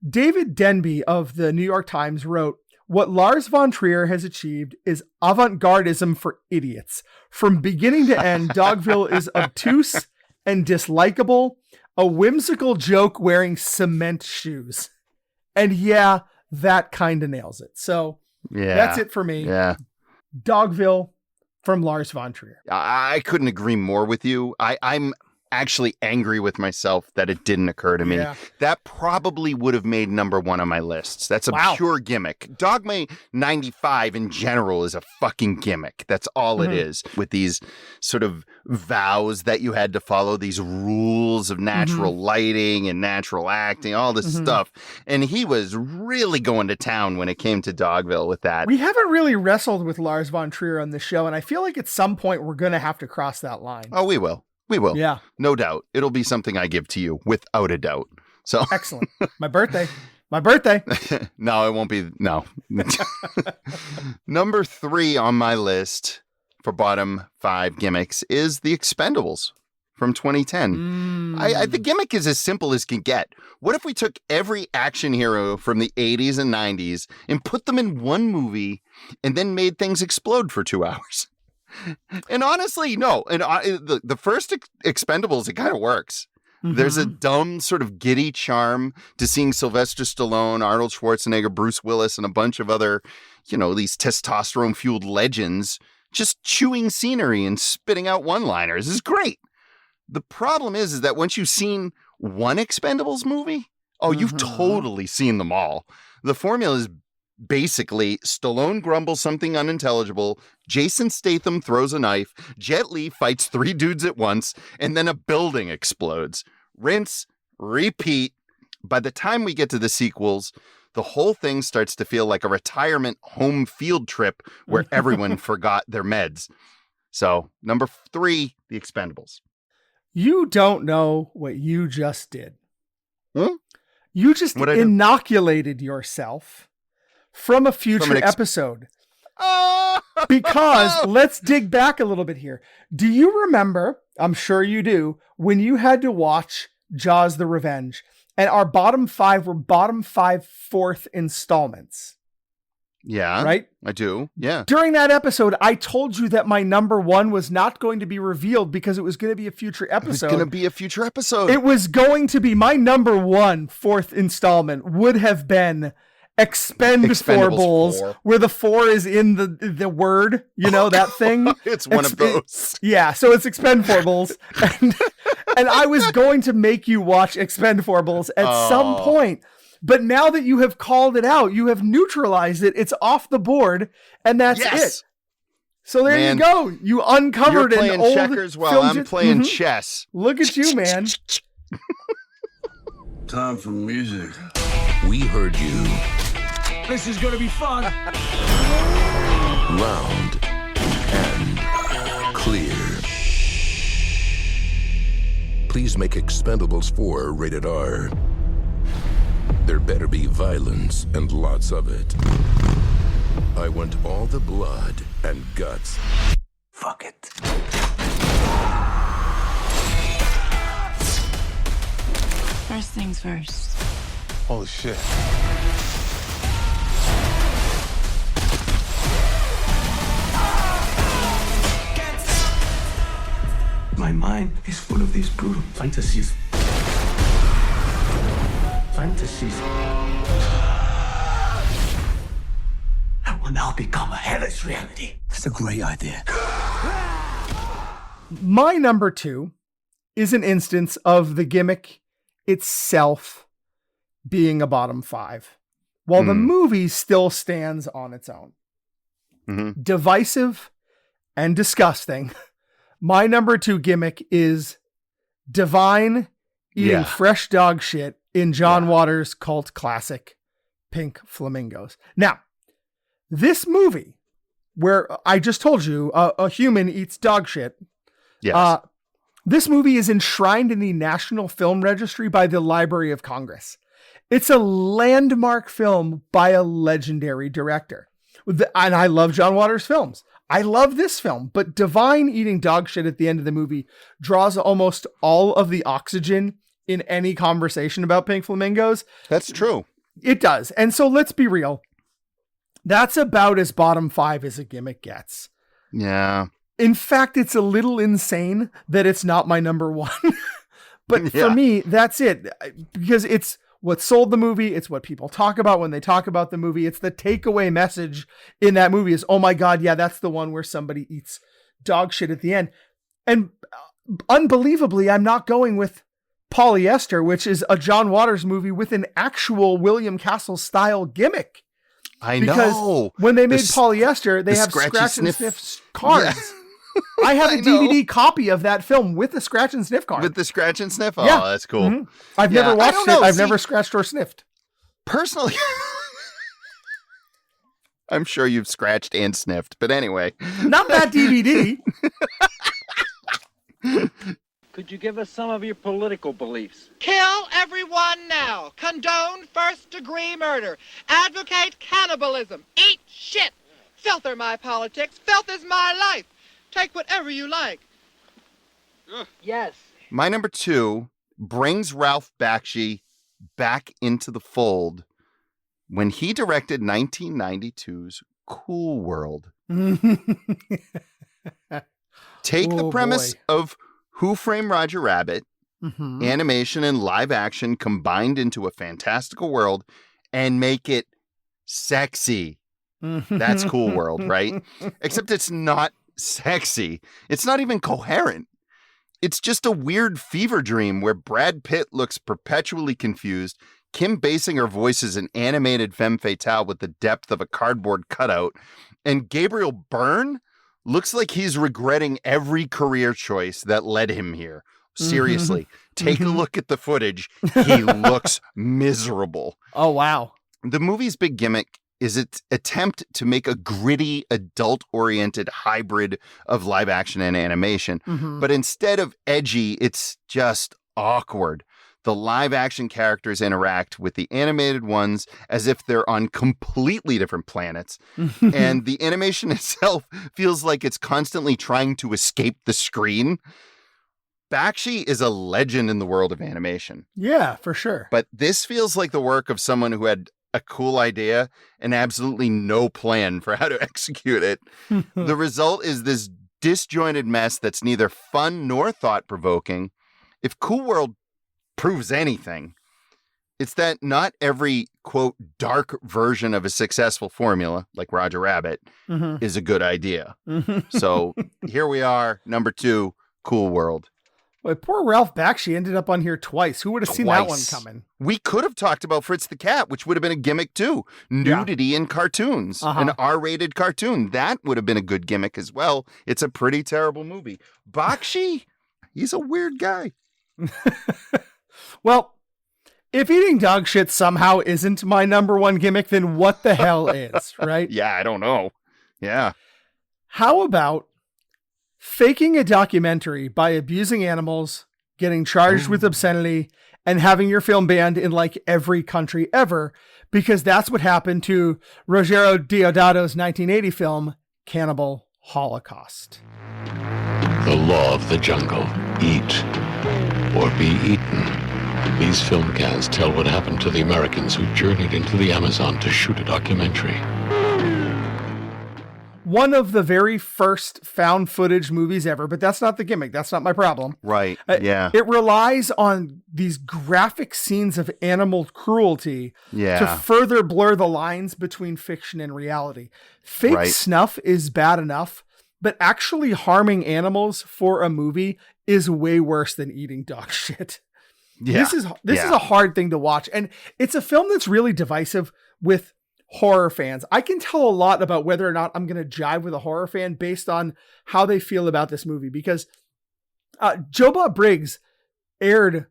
C: David Denby of the New York Times wrote, "What Lars von Trier has achieved is avant-gardism for idiots. From beginning to end, Dogville is obtuse and dislikable, a whimsical joke wearing cement shoes." And yeah, that kind of nails it. So that's it for me.
D: Yeah.
C: Dogville from Lars von Trier.
D: I couldn't agree more with you. I'm actually angry with myself that it didn't occur to me.
C: Yeah.
D: That probably would have made number one on my lists. That's a pure gimmick. Dogma 95 in general is a fucking gimmick. That's all it is, with these sort of vows that you had to follow, these rules of natural lighting and natural acting, all this stuff. And he was really going to town when it came to Dogville with that.
C: We haven't really wrestled with Lars von Trier on the show, and I feel like at some point we're going to have to cross that line.
D: Oh, we will. We will.
C: Yeah.
D: No doubt. It'll be something I give to you without a doubt. So
C: excellent. My birthday. My birthday.
D: No, it won't be. No. Number 3 on my list for bottom 5 gimmicks is The Expendables from 2010. The gimmick is as simple as can get. What if we took every action hero from the 80s and 90s and put them in one movie and then made things explode for 2 hours? And honestly, no. And the first Expendables, it kind of works. There's a dumb sort of giddy charm to seeing Sylvester Stallone, Arnold Schwarzenegger, Bruce Willis, and a bunch of other, these testosterone-fueled legends just chewing scenery and spitting out one-liners. It's great. The problem is that once you've seen one Expendables movie, you've totally seen them all. The formula is basically Stallone grumbles something unintelligible, Jason Statham throws a knife, Jet Li fights 3 dudes at once, and then a building explodes. Rinse, repeat. By the time we get to the sequels, the whole thing starts to feel like a retirement home field trip where everyone forgot their meds. So, number 3, The Expendables.
C: You don't know what you just did. You just inoculated yourself from a future episode. Because let's dig back a little bit here. Do you remember, I'm sure you do, when you had to watch Jaws the Revenge and our bottom 5 were bottom 5 4th installments?
D: Yeah.
C: Right?
D: I do. Yeah.
C: During that episode, I told you that my number 1 was not going to be revealed because it was going to be a future episode.
D: It was going to be a future episode.
C: It was going to be my number 1 4th installment would have been Expendables 4, where the 4 is in the word, that thing.
D: It's one of those.
C: Yeah, so it's Expendables, and I was going to make you watch Expendables at some point, but now that you have called it out, you have neutralized it. It's off the board, and that's it. So there you go. You uncovered
D: an old. You're playing checkers while I'm playing chess.
C: Look at you, man.
N: Time for music.
O: We heard you.
H: This is gonna be fun.
O: Loud and clear. Please make Expendables 4 rated R. There better be violence and lots of it. I want all the blood and guts.
N: Fuck it.
P: First things first.
N: Holy shit. My mind is full of these brutal fantasies. That will now become a hellish reality. That's a great idea.
C: My number 2 is an instance of the gimmick itself being a bottom 5. while the movie still stands on its own.
D: Mm-hmm.
C: Divisive and disgusting. My number 2 gimmick is Divine eating fresh dog shit in John Waters' cult classic, Pink Flamingos. Now, this movie, where I just told you a human eats dog shit, this movie is enshrined in the National Film Registry by the Library of Congress. It's a landmark film by a legendary director. And I love John Waters films. I love this film, but Divine eating dog shit at the end of the movie draws almost all of the oxygen in any conversation about Pink Flamingos.
D: That's true.
C: It does. And so let's be real. That's about as bottom 5 as a gimmick gets.
D: Yeah.
C: In fact, it's a little insane that it's not my number 1. But for me, that's it. Because it's what sold the movie. It's what people talk about when they talk about the movie. It's the takeaway message in that movie is, oh my God, yeah, that's the one where somebody eats dog shit at the end. And unbelievably, I'm not going with Polyester, which is a John Waters movie with an actual William Castle style gimmick.
D: I
C: because
D: know.
C: When they made Polyester, they have scratch and sniff cards. Yeah. I have a DVD copy of that film with the scratch and sniff card.
D: With the scratch and sniff? Oh, that's cool.
C: Mm-hmm. I've never watched it. I've never scratched or sniffed.
D: Personally, I'm sure you've scratched and sniffed, but anyway.
C: Not that DVD.
Q: Could you give us some of your political beliefs?
R: Kill everyone now. Condone first-degree murder. Advocate cannibalism. Eat shit. Filth are my politics. Filth is my life. Take whatever you like.
Q: Yes.
D: My number 2 brings Ralph Bakshi back into the fold when he directed 1992's Cool World. Take the premise of Who Framed Roger Rabbit, animation and live action combined into a fantastical world, and make it sexy. That's Cool World, right? Except it's not sexy. It's not even coherent. It's just a weird fever dream where Brad Pitt looks perpetually confused, Kim Basinger voices an animated femme fatale with the depth of a cardboard cutout, and Gabriel Byrne looks like he's regretting every career choice that led him here. Seriously, take a look at the footage. He looks miserable.
C: Oh, wow.
D: The movie's big gimmick is its attempt to make a gritty, adult-oriented hybrid of live action and animation. But instead of edgy, it's just awkward. The live action characters interact with the animated ones as if they're on completely different planets. And the animation itself feels like it's constantly trying to escape the screen. Bakshi is a legend in the world of animation.
C: Yeah, for sure.
D: But this feels like the work of someone who had a cool idea and absolutely no plan for how to execute it. The result is this disjointed mess that's neither fun nor thought-provoking. If Cool World proves anything, it's that not every, quote, dark version of a successful formula, like Roger Rabbit, is a good idea. So here we are, number 2, Cool World.
C: Boy, poor Ralph Bakshi ended up on here twice. Who would have seen that one coming?
D: We could have talked about Fritz the Cat, which would have been a gimmick too. Nudity in cartoons, an R-rated cartoon. That would have been a good gimmick as well. It's a pretty terrible movie. Bakshi, he's a weird guy.
C: Well, if eating dog shit somehow isn't my number 1 gimmick, then what the hell is, right?
D: Yeah, I don't know. Yeah.
C: How about faking a documentary by abusing animals, getting charged with obscenity, and having your film banned in like every country ever, because that's what happened to Ruggero Deodato's 1980 film, Cannibal Holocaust.
S: The law of the jungle. Eat or be eaten. These film cans tell what happened to the Americans who journeyed into the Amazon to shoot a documentary.
C: One of the very first found footage movies ever, but that's not the gimmick. That's not my problem.
D: Right. Yeah.
C: It relies on these graphic scenes of animal cruelty to further blur the lines between fiction and reality. Fake snuff is bad enough, but actually harming animals for a movie is way worse than eating dog shit. Yeah. This is a hard thing to watch. And it's a film that's really divisive. with horror fans. I can tell a lot about whether or not I'm going to jive with a horror fan based on how they feel about this movie, because Joe Bob Briggs aired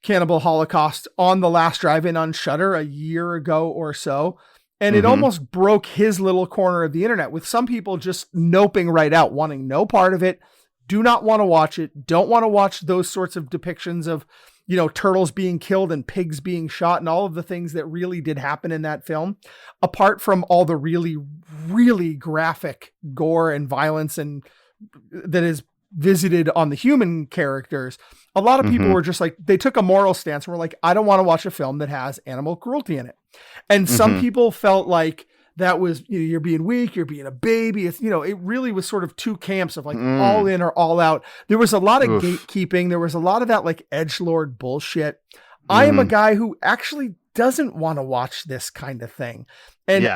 C: Cannibal Holocaust on the last drive-in on Shudder a year ago or so. And it almost broke his little corner of the internet, with some people just noping right out, wanting no part of it, do not want to watch it, don't want to watch those sorts of depictions of, turtles being killed and pigs being shot and all of the things that really did happen in that film, apart from all the really, really graphic gore and violence and that is visited on the human characters. A lot of people were just like, they took a moral stance and were like, I don't want to watch a film that has animal cruelty in it. And some people felt like that was, you're being weak, you're being a baby. It's, it really was sort of two camps of like all in or all out. There was a lot of gatekeeping. There was a lot of that like edgelord bullshit. I am a guy who actually doesn't want to watch this kind of thing. And,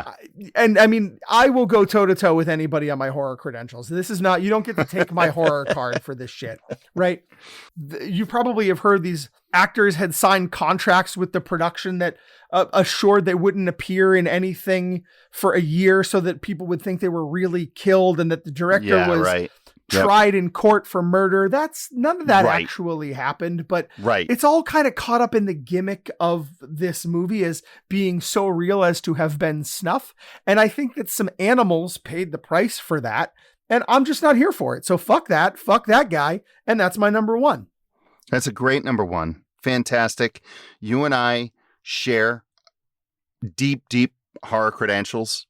C: and I mean, I will go toe to toe with anybody on my horror credentials. This is not, you don't get to take my horror card for this shit, right? You probably have heard these actors had signed contracts with the production that assured they wouldn't appear in anything for a year so that people would think they were really killed, and that the director was tried in court for murder. None of that actually happened, but it's all kind of caught up in the gimmick of this movie as being so real as to have been snuff. And I think that some animals paid the price for that, and I'm just not here for it. So fuck that guy. And that's my number one.
D: That's a great number one. Fantastic. You and I share deep horror credentials.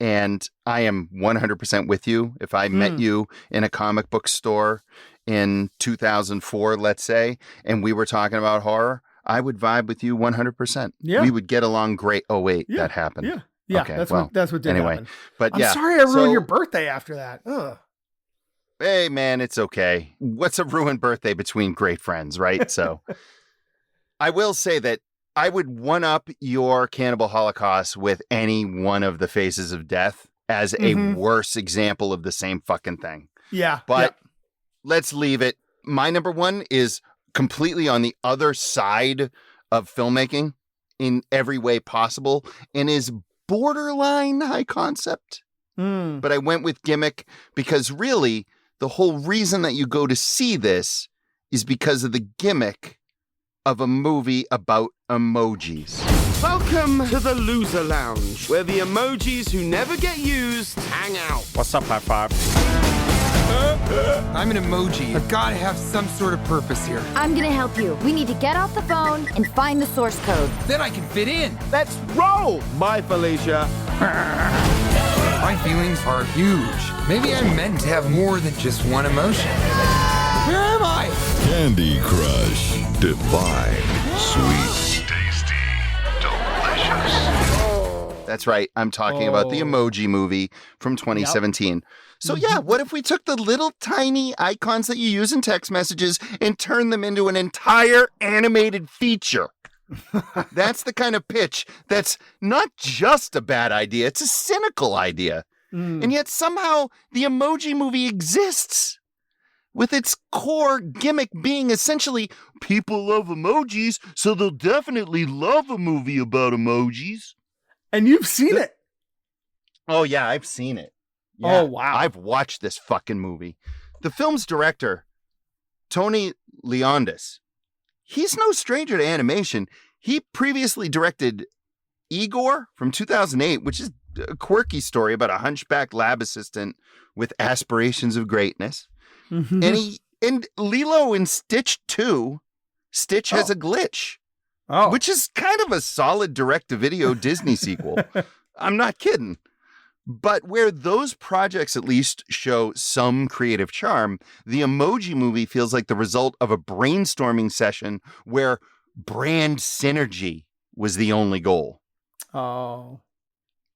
D: And I am 100% with you. If I met you in a comic book store in 2004, let's say, and we were talking about horror, I would vibe with you 100%. Yeah. We would get along great. Oh, wait, that happened.
C: Yeah. Yeah. Okay, that's what did happen.
D: But
C: I'm sorry I ruined your birthday after that. Ugh.
D: Hey, man, it's okay. What's a ruined birthday between great friends, right? So I will say that I would one-up your Cannibal Holocaust with any one of the Faces of Death as a worse example of the same fucking thing.
C: Yeah.
D: But let's leave it. My number one is completely on the other side of filmmaking in every way possible and is borderline high concept. But I went with gimmick because really the whole reason that you go to see this is because of the gimmick of a movie about emojis.
T: Welcome to the Loser Lounge, where the emojis who never get used hang out.
U: What's up, High Five?
V: I'm an emoji. I've got to have some sort of purpose here.
W: I'm gonna help you. We need to get off the phone and find the source code.
V: Then I can fit in.
T: Let's roll! Bye, Felicia.
V: My feelings are huge. Maybe I'm meant to have more than just one emotion. Where am I?
X: Candy Crush. Divine. Sweet.
L: Tasty. Delicious.
D: That's right. I'm talking about the Emoji Movie from 2017. So yeah, what if we took the little tiny icons that you use in text messages and turned them into an entire animated feature? That's the kind of pitch that's not just a bad idea, it's a cynical idea. And yet somehow the Emoji Movie exists, with its core gimmick being essentially people love emojis, so they'll definitely love a movie about emojis.
C: And you've seen it.
D: Oh yeah, I've seen it. Yeah,
C: oh wow.
D: I've watched this fucking movie. The film's director, Tony Leondis, he's no stranger to animation. He previously directed Igor from 2008, which is a quirky story about a hunchback lab assistant with aspirations of greatness. And Lilo in Stitch 2, Stitch has a glitch, which is kind of a solid direct-to-video Disney sequel. I'm not kidding. But where those projects at least show some creative charm, the Emoji Movie feels like the result of a brainstorming session where brand synergy was the only goal.
C: Oh.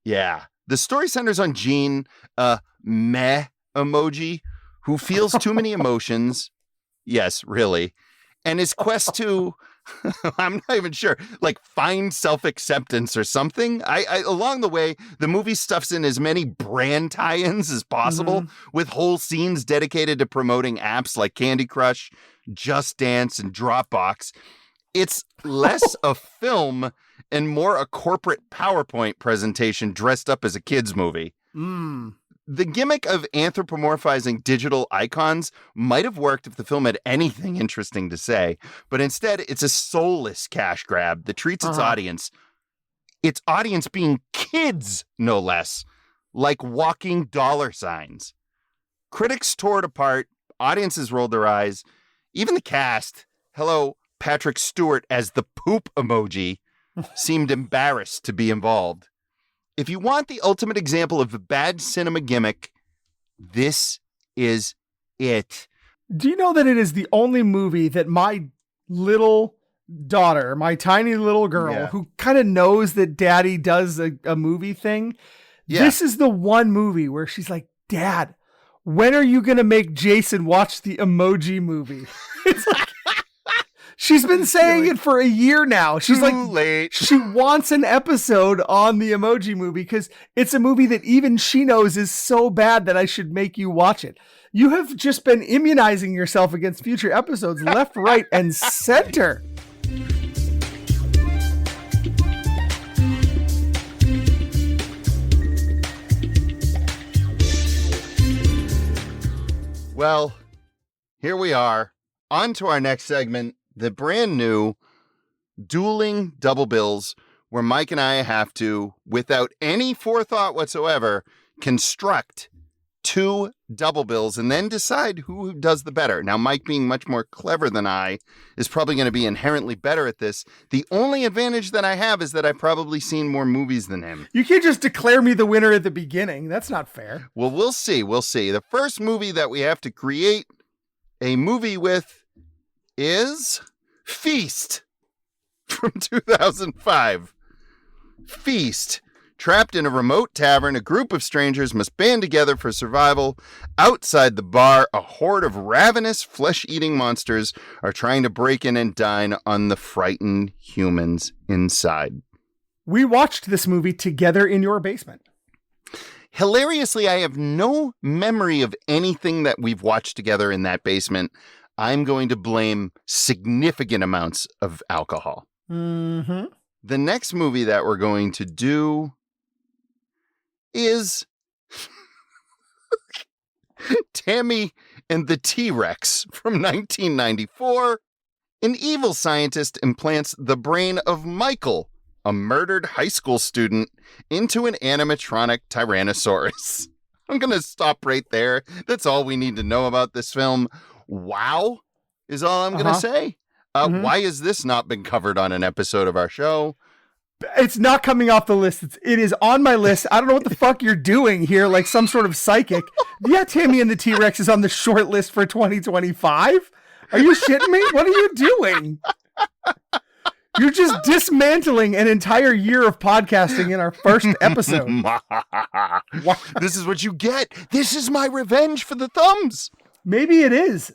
D: Yeah. The story centers on Gene, a meh emoji, who feels too many emotions. Yes, really. And his quest to, I'm not even sure, like find self-acceptance or something. I along the way, the movie stuffs in as many brand tie-ins as possible, with whole scenes dedicated to promoting apps like Candy Crush, Just Dance, and Dropbox. It's less a film and more a corporate PowerPoint presentation dressed up as a kid's movie. The gimmick of anthropomorphizing digital icons might have worked if the film had anything interesting to say, but instead it's a soulless cash grab that treats its audience being kids, no less, like walking dollar signs. Critics tore it apart, audiences rolled their eyes, even the cast, hello, Patrick Stewart as the poop emoji, seemed embarrassed to be involved. If you want the ultimate example of a bad cinema gimmick, this is it.
C: Do you know that it is the only movie that my little daughter, my tiny little girl, who kind of knows that daddy does a movie thing, this is the one movie where she's like, Dad, when are you going to make Jason watch the Emoji Movie? It's like, she's been saying it for a year now. She's like,
D: late.
C: She wants an episode on the Emoji Movie because it's a movie that even she knows is so bad that I should make you watch it. You have just been immunizing yourself against future episodes left, right, and center.
D: Well, here we are. On to our next segment, the brand new Dueling Double Bills, where Mike and I have to, without any forethought whatsoever, construct 2 double bills and then decide who does the better. Now, Mike, being much more clever than I, is probably going to be inherently better at this. The only advantage that I have is that I've probably seen more movies than him.
C: You can't just declare me the winner at the beginning. That's not fair.
D: Well, we'll see. We'll see. The first movie that we have to create a movie with is Feast from 2005. Feast. Trapped in a remote tavern, a group of strangers must band together for survival. Outside the bar, a horde of ravenous, flesh-eating monsters are trying to break in and dine on the frightened humans inside.
C: We watched this movie together in your basement.
D: Hilariously, I have no memory of anything that we've watched together in that basement. I'm going to blame significant amounts of alcohol.
C: Mm-hmm.
D: The next movie that we're going to do is Tammy and the T-Rex from 1994. An evil scientist implants the brain of Michael, a murdered high school student, into an animatronic Tyrannosaurus. I'm going to stop right there. That's all we need to know about this film. Wow is all I'm going to say. Why has this not been covered on an episode of our show?
C: It's not coming off the list. It is on my list. I don't know what the fuck you're doing here, like some sort of psychic. Yeah, Tammy and the T-Rex is on the short list for 2025. Are you shitting me? What are you doing? You're just dismantling an entire year of podcasting in our first episode.
D: This is what you get. This is my revenge for the thumbs.
C: Maybe it is.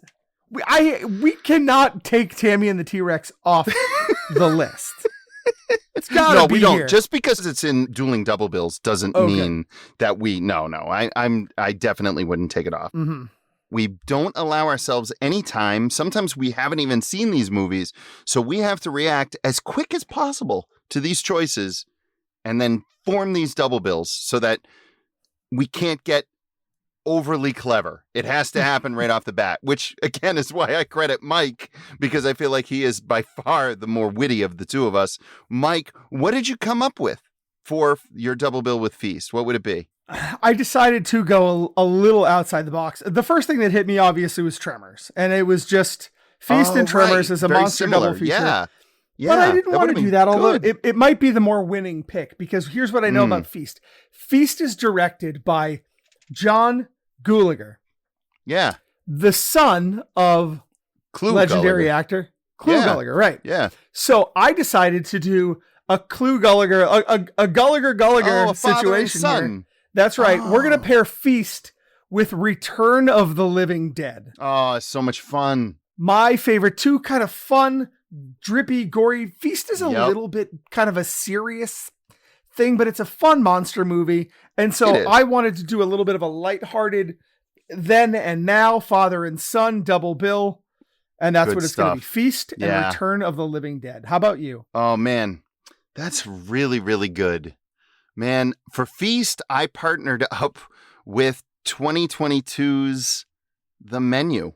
C: We cannot take Tammy and the T-Rex off the list. It's gotta
D: no,
C: be
D: we don't.
C: here.
D: Just because it's in Dueling Double Bills doesn't mean that we. No. I definitely wouldn't take it off.
C: Mm-hmm.
D: We don't allow ourselves any time. Sometimes we haven't even seen these movies, so we have to react as quick as possible to these choices, and then form these double bills so that we can't get overly clever. It has to happen right off the bat, which again is why I credit Mike, because I feel like he is by far the more witty of the two of us. Mike, what did you come up with for your double bill with Feast? What would it be?
C: I decided to go a little outside the box. The first thing that hit me obviously was Tremors, and it was just Feast and Tremors as a
D: Very
C: monster
D: similar.
C: double feature.
D: Yeah.
C: But I didn't want to do that, although
D: good.
C: it might be the more winning pick, because here's what I know about Feast. Feast is directed by John Gulager.
D: Yeah.
C: The son of legendary actor Clu Gulager, right?
D: Yeah.
C: So I decided to do a Clu Gulager, a Gulager situation here. That's right.
D: Oh.
C: We're going to pair Feast with Return of the Living Dead.
D: Oh, it's so much fun.
C: My favorite, two kind of fun, drippy, gory. Feast is a little bit kind of a serious thing, but it's a fun monster movie. And so I wanted to do a little bit of a lighthearted then and now father and son double bill. And that's
D: Good
C: what it's going to be.
D: stuff.
C: Feast and
D: Yeah.
C: Return of the Living Dead. How about you?
D: Oh, man. That's really, really good. Man, for Feast, I partnered up with 2022's The Menu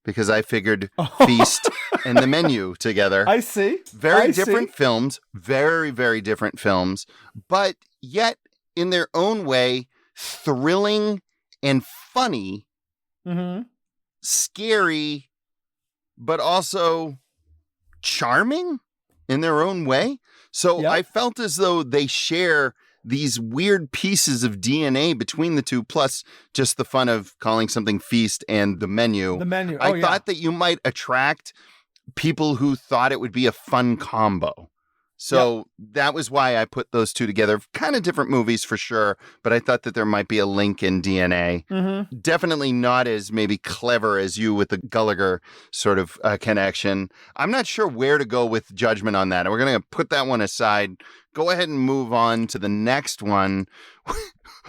D: because I figured Feast and The Menu together.
C: I see.
D: Very different films, very, very different films, but yet in their own way, thrilling and funny, scary, but also charming in their own way. So I felt as though they share these weird pieces of DNA between the two, plus just the fun of calling something Feast and The Menu.
C: The Menu.
D: I thought that you might attract people who thought it would be a fun combo. So that was why I put those two together. Kind of different movies for sure, but I thought that there might be a link in DNA. Definitely not as maybe clever as you with the Gallagher sort of connection. I'm not sure where to go with judgment on that. We're going to put that one aside. Go ahead and move on to the next one,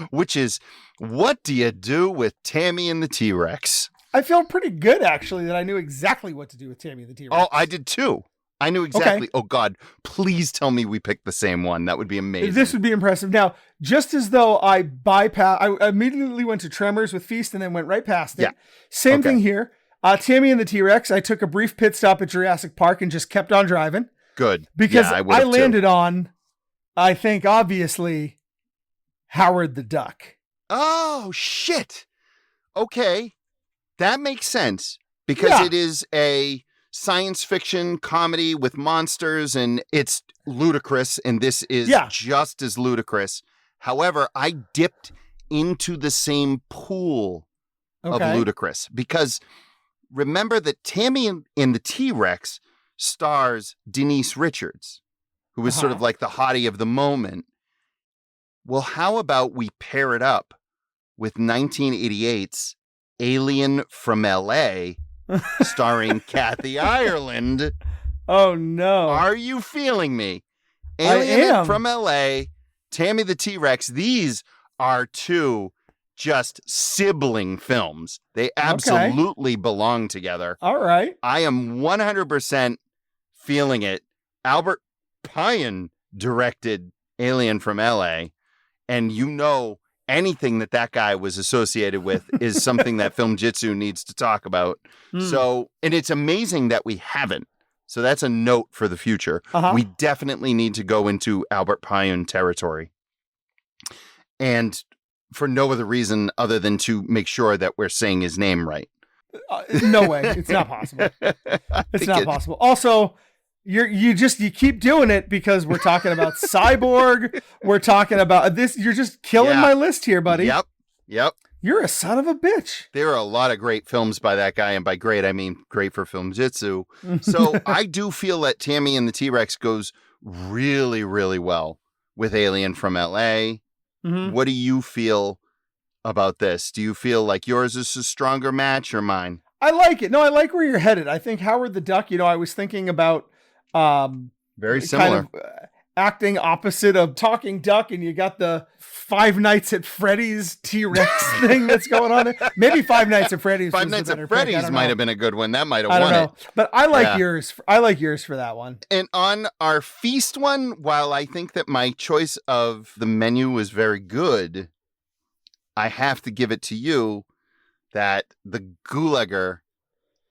D: which is What Do You Do with Tammy and the T-Rex?
C: I feel pretty good, actually, that I knew exactly what to do with Tammy and the T-Rex.
D: Oh, I did too. I knew exactly. Okay. Oh, God, please tell me we picked the same one. That would be amazing.
C: This would be impressive. Now, just as though I immediately went to Tremors with Feast and then went right past it. Yeah. Same thing here. Tammy and the T-Rex, I took a brief pit stop at Jurassic Park and just kept on driving.
D: Good.
C: Because I landed on, I think, obviously, Howard the Duck.
D: Oh, shit. Okay. That makes sense because it is a science fiction comedy with monsters and it's ludicrous, and this is just as ludicrous. However, I dipped into the same pool of ludicrous because remember that Tammy in the T-Rex stars Denise Richards, who was sort of like the hottie of the moment. Well, how about we pair it up with 1988's Alien from LA, starring Kathy Ireland.
C: Oh, no.
D: Are you feeling me? Alien from LA, Tammy the T-Rex. These are two just sibling films. They absolutely belong together.
C: All right.
D: I am 100% feeling it. Albert Pyon directed Alien from LA, and you know anything that guy was associated with is something that Filmjitsu needs to talk about. So, and it's amazing that we haven't. So that's a note for the future. We definitely need to go into Albert Pyon territory. And for no other reason other than to make sure that we're saying his name right.
C: No way. It's not possible. It's not possible. Also, you keep doing it because we're talking about Cyborg. We're talking about this. You're just killing my list here, buddy.
D: Yep.
C: You're a son of a bitch.
D: There are a lot of great films by that guy. And by great, I mean great for Filmjitsu. So I do feel that Tammy and the T-Rex goes really, really well with Alien from LA. What do you feel about this? Do you feel like yours is a stronger match or mine?
C: I like it. No, I like where you're headed. I think Howard the Duck, I was thinking about
D: very similar
C: kind of, acting opposite of Talking Duck, and you got the Five Nights at Freddy's T-Rex thing that's going on there. Maybe Five Nights at Freddy's.
D: Five Nights at Freddy's might have been a good one. That might have won it.
C: But I like yours. I like yours for that one.
D: And on our Feast one, while I think that my choice of The Menu was very good, I have to give it to you that the Gulager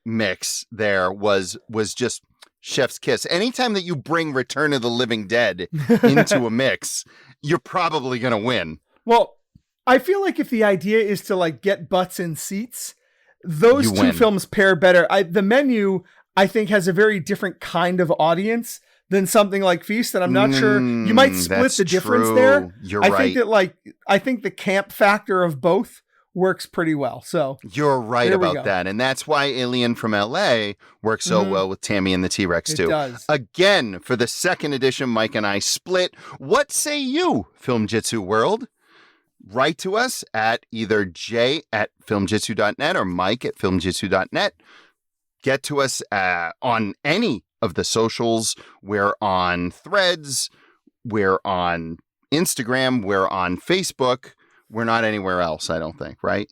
D: mix there was just chef's kiss. Anytime that you bring Return of the Living Dead into a mix, you're probably going to win.
C: Well, I feel like if the idea is to like get butts in seats, those two films pair better. The Menu, I think, has a very different kind of audience than something like Feast, and I'm not sure you might split the difference there.
D: You're right.
C: I think the camp factor of both works pretty well. So
D: you're right about that. And that's why Alien from LA works so well with Tammy and the T-Rex too.
C: It does.
D: Again, for the second edition, Mike and I split. What say you, Filmjitsu World? Write to us at either jay@filmjitsu.net or mike@filmjitsu.net. Get to us on any of the socials. We're on Threads. We're on Instagram. We're on Facebook. We're not anywhere else, I don't think, right?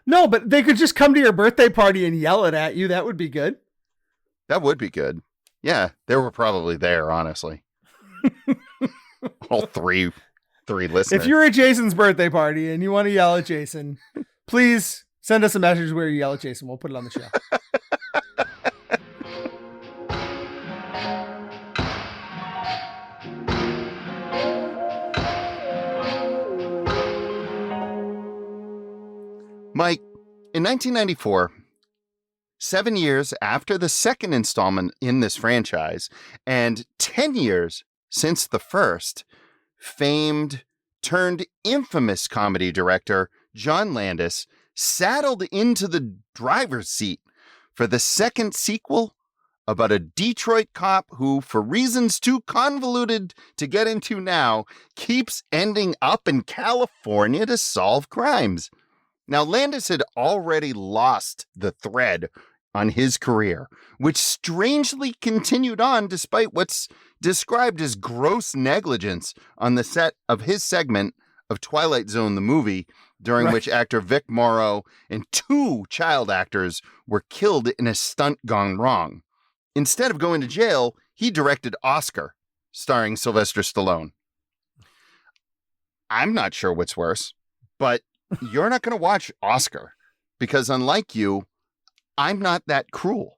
C: No, but they could just come to your birthday party and yell it at you. That would be good.
D: That would be good. Yeah, they were probably there, honestly. All three listeners.
C: If you're at Jason's birthday party and you want to yell at Jason, please send us a message where you yell at Jason. We'll put it on the show.
D: Mike, in 1994, 7 years after the second installment in this franchise, and 10 years since the first, famed turned infamous comedy director John Landis saddled into the driver's seat for the second sequel about a Detroit cop who, for reasons too convoluted to get into now, keeps ending up in California to solve crimes. Now, Landis had already lost the thread on his career, which strangely continued on despite what's described as gross negligence on the set of his segment of Twilight Zone, the movie, during which actor Vic Morrow and 2 child actors were killed in a stunt gone wrong. Instead of going to jail, he directed Oscar, starring Sylvester Stallone. I'm not sure what's worse, but you're not going to watch Oscar because, unlike you, I'm not that cruel.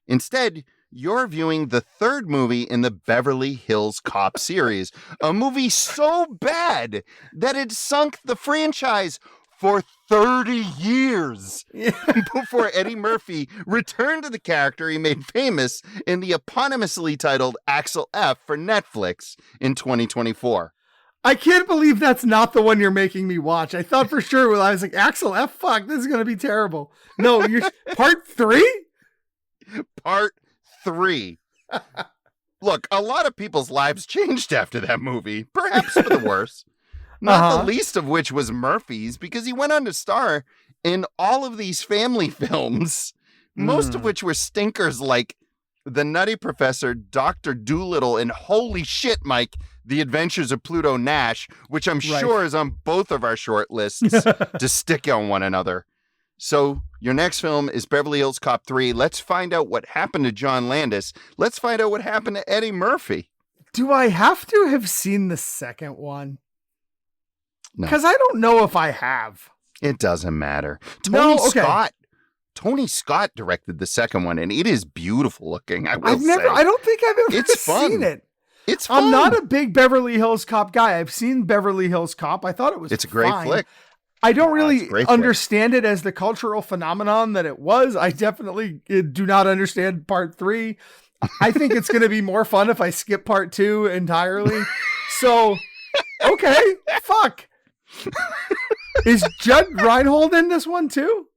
D: Instead, you're viewing the third movie in the Beverly Hills Cop series, a movie so bad that it sunk the franchise for 30 years before Eddie Murphy returned to the character he made famous in the eponymously titled Axel F for Netflix in 2024.
C: I can't believe that's not the one you're making me watch. I thought for sure when I was like, Axel F, fuck, this is going to be terrible. No, you're part 3?
D: Part 3. Look, a lot of people's lives changed after that movie, perhaps for the worse. Not the least of which was Murphy's, because he went on to star in all of these family films, most of which were stinkers like The Nutty Professor, Dr. Dolittle, and holy shit, Mike, The Adventures of Pluto Nash, which I'm sure is on both of our short lists to stick on one another. So your next film is Beverly Hills Cop 3. Let's find out what happened to John Landis. Let's find out what happened to Eddie Murphy.
C: Do I have to have seen the second one?
D: No.
C: Because I don't know if I have.
D: It doesn't matter.
C: Tony
D: Scott directed the second one, and it is beautiful looking. I don't
C: think I've ever seen it.
D: It's fun.
C: I'm not a big Beverly Hills Cop guy. I've seen Beverly Hills Cop. I thought it was
D: It's a great
C: fine.
D: flick.
C: I don't really understand it as the cultural phenomenon that it was. I definitely do not understand part 3. I think it's going to be more fun if I skip part 2 entirely. So, okay, fuck. Is Judd Reinhold in this one too?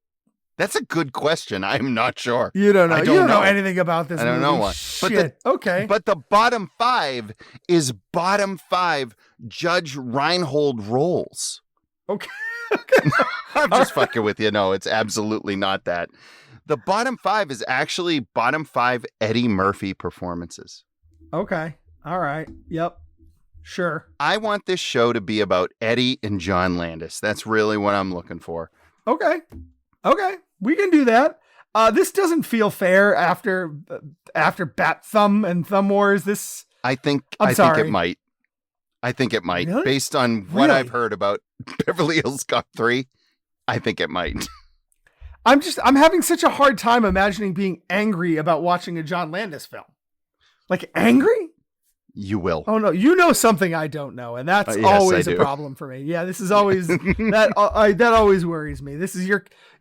D: That's a good question. I'm not sure.
C: You don't know. You don't know anything about this movie.
D: I don't know what.
C: Shit. Okay.
D: But the bottom 5 is bottom 5 Judge Reinhold roles.
C: Okay.
D: I'm just fucking with you. No, it's absolutely not that. The bottom 5 is actually bottom 5 Eddie Murphy performances.
C: Okay. All right. Yep. Sure.
D: I want this show to be about Eddie and John Landis. That's really what I'm looking for.
C: Okay. We can do that. This doesn't feel fair after Bat Thumb and Thumb Wars.
D: I think it might.
C: Really?
D: Based on what I've heard about Beverly Hills Cop 3, I think it might.
C: I'm having such a hard time imagining being angry about watching a John Landis film. Like angry?
D: You will.
C: Oh no, you know something I don't know, and that's always a problem for me. Yeah, this is always that always worries me. This is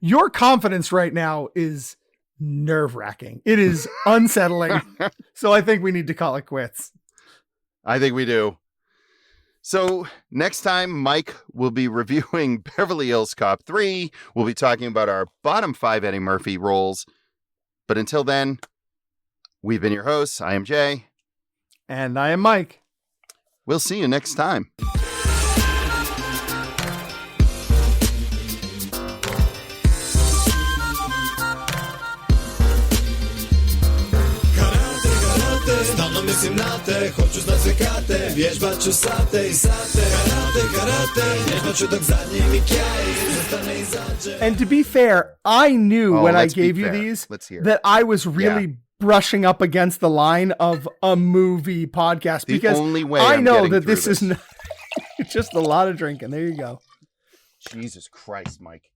C: your confidence right now is nerve-wracking. It is unsettling. So I think we need to call it quits.
D: I think we do. So next time, Mike will be reviewing Beverly Hills Cop 3. We'll be talking about our bottom 5 Eddie Murphy roles. But until then, we've been your hosts. I am Jay.
C: And I am Mike.
D: We'll see you next time.
A: Mislim na te, hoću znat sve kate, vježbat ću sate i sate. Karate, vježbat ću dok zadnji mi kjaj zostane izađe.
C: And to be fair, I knew when I gave you these that I was really brushing up against the line of a movie podcast,
D: The
C: because
D: only way
C: I
D: I'm
C: know
D: getting
C: that
D: through
C: this is not, just a lot of drinking. There you go.
D: Jesus Christ, Mike.